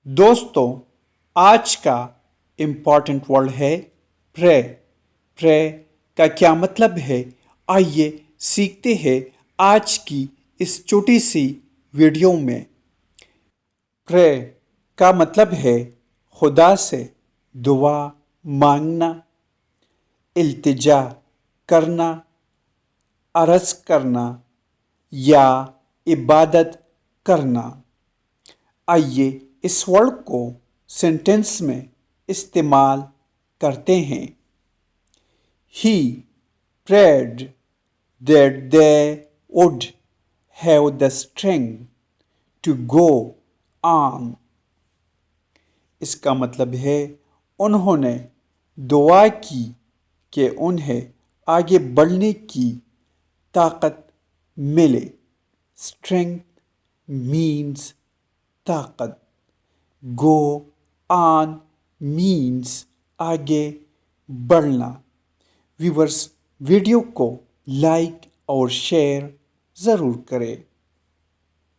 दोस्तों, आज का इम्पॉर्टेंट वर्ड है प्रे। प्रे का क्या मतलब है, आइए सीखते हैं आज की इस छोटी सी वीडियो में। प्रे का मतलब है खुदा से दुआ मांगना, इल्तिजा करना, अर्ज करना या इबादत करना। आइए इस वर्ड को सेंटेंस में इस्तेमाल करते हैं। He prayed that they would have the strength to go on. इसका मतलब है उन्होंने दुआ की कि उन्हें आगे बढ़ने की ताकत मिले। Strength means ताकत, go on means आगे बढ़ना। व्यूवर्स, वीडियो को लाइक और शेयर ज़रूर करें।